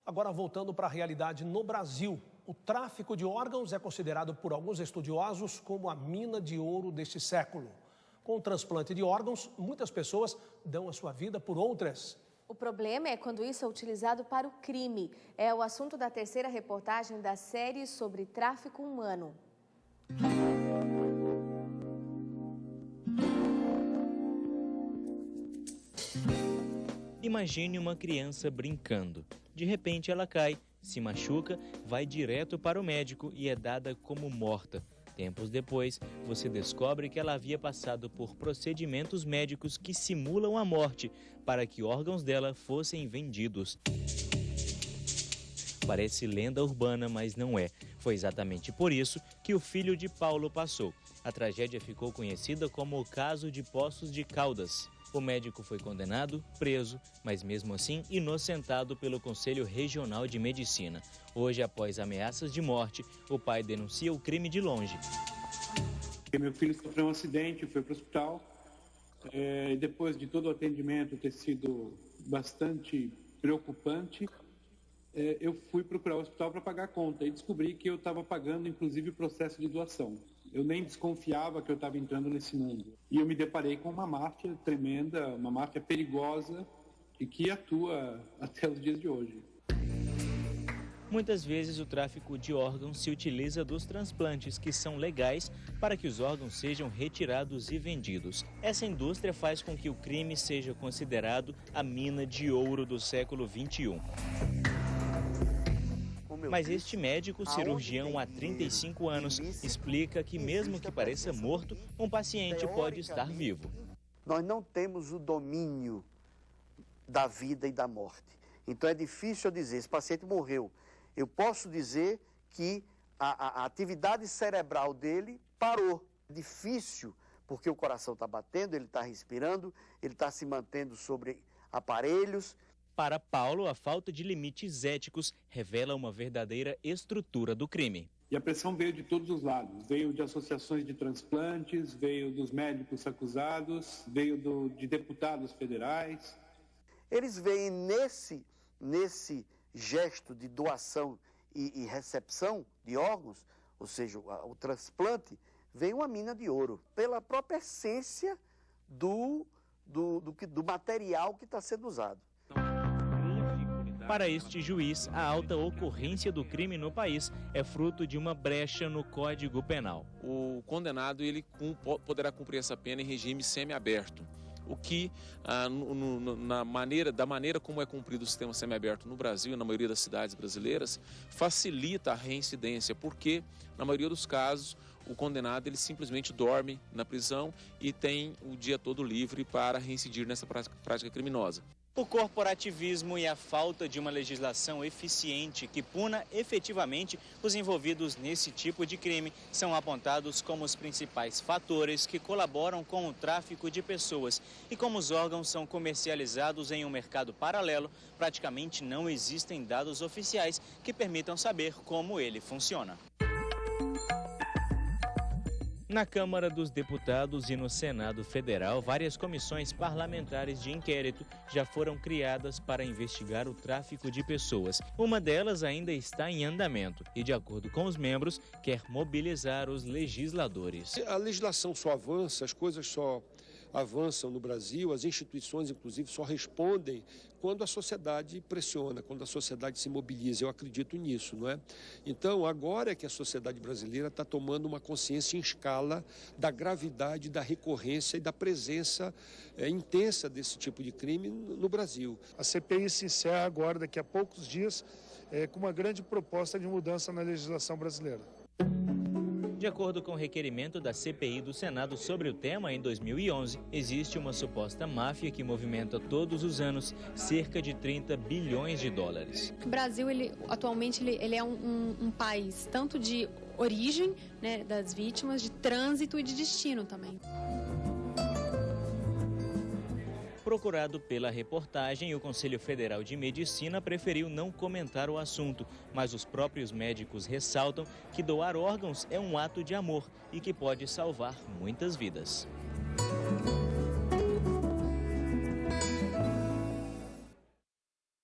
Agora, voltando para a realidade no Brasil, o tráfico de órgãos é considerado por alguns estudiosos como a mina de ouro deste século. Com o transplante de órgãos, muitas pessoas dão a sua vida por outras. O problema é quando isso é utilizado para o crime. É o assunto da terceira reportagem da série sobre tráfico humano. Imagine uma criança brincando. De repente ela cai, se machuca, vai direto para o médico e é dada como morta. Tempos depois, você descobre que ela havia passado por procedimentos médicos que simulam a morte para que órgãos dela fossem vendidos. Parece lenda urbana, mas não é. Foi exatamente por isso que o filho de Paulo passou. A tragédia ficou conhecida como o caso de Poços de Caldas. O médico foi condenado, preso, mas mesmo assim inocentado pelo Conselho Regional de Medicina. Hoje, após ameaças de morte, o pai denuncia o crime de longe. Meu filho sofreu um acidente, foi para o hospital. Depois de todo o atendimento ter sido bastante preocupante, eu fui procurar o hospital para pagar a conta e descobri que eu estava pagando, inclusive, o processo de doação. Eu nem desconfiava que eu estava entrando nesse mundo. E eu me deparei com uma máfia tremenda, uma máfia perigosa e que atua até os dias de hoje. Muitas vezes o tráfico de órgãos se utiliza dos transplantes, que são legais, para que os órgãos sejam retirados e vendidos. Essa indústria faz com que o crime seja considerado a mina de ouro do século XXI. Mas este médico cirurgião há 35 anos explica que mesmo que pareça morto, um paciente pode estar vivo. Nós não temos o domínio da vida e da morte. Então é difícil eu dizer, esse paciente morreu. Eu posso dizer que a atividade cerebral dele parou. É difícil porque o coração está batendo, ele está respirando, ele está se mantendo sobre aparelhos. Para Paulo, a falta de limites éticos revela uma verdadeira estrutura do crime. E a pressão veio de todos os lados. Veio de associações de transplantes, veio dos médicos acusados, veio de deputados federais. Eles veem nesse gesto de doação e recepção de órgãos, ou seja, o transplante, vem uma mina de ouro, pela própria essência do material que está sendo usado. Para este juiz, a alta ocorrência do crime no país é fruto de uma brecha no Código Penal. O condenado ele poderá cumprir essa pena em regime semiaberto, o que, da maneira como é cumprido o sistema semiaberto no Brasil e na maioria das cidades brasileiras, facilita a reincidência, porque, na maioria dos casos, o condenado ele simplesmente dorme na prisão e tem o dia todo livre para reincidir nessa prática criminosa. O corporativismo e a falta de uma legislação eficiente que puna efetivamente os envolvidos nesse tipo de crime são apontados como os principais fatores que colaboram com o tráfico de pessoas. E como os órgãos são comercializados em um mercado paralelo, praticamente não existem dados oficiais que permitam saber como ele funciona. Na Câmara dos Deputados e no Senado Federal, várias comissões parlamentares de inquérito já foram criadas para investigar o tráfico de pessoas. Uma delas ainda está em andamento e, de acordo com os membros, quer mobilizar os legisladores. A legislação só avança, as coisas só avançam no Brasil, as instituições, inclusive, só respondem quando a sociedade pressiona, quando a sociedade se mobiliza. Eu acredito nisso, não é? Então, agora é que a sociedade brasileira está tomando uma consciência em escala da gravidade, da recorrência e da presença intensa desse tipo de crime no Brasil. A CPI se encerra agora, daqui a poucos dias, com uma grande proposta de mudança na legislação brasileira. De acordo com o requerimento da CPI do Senado sobre o tema, em 2011, existe uma suposta máfia que movimenta todos os anos cerca de 30 bilhões de dólares. O Brasil, atualmente, ele é um país tanto de origem, né, das vítimas, de trânsito e de destino também. Procurado pela reportagem, o Conselho Federal de Medicina preferiu não comentar o assunto, mas os próprios médicos ressaltam que doar órgãos é um ato de amor e que pode salvar muitas vidas.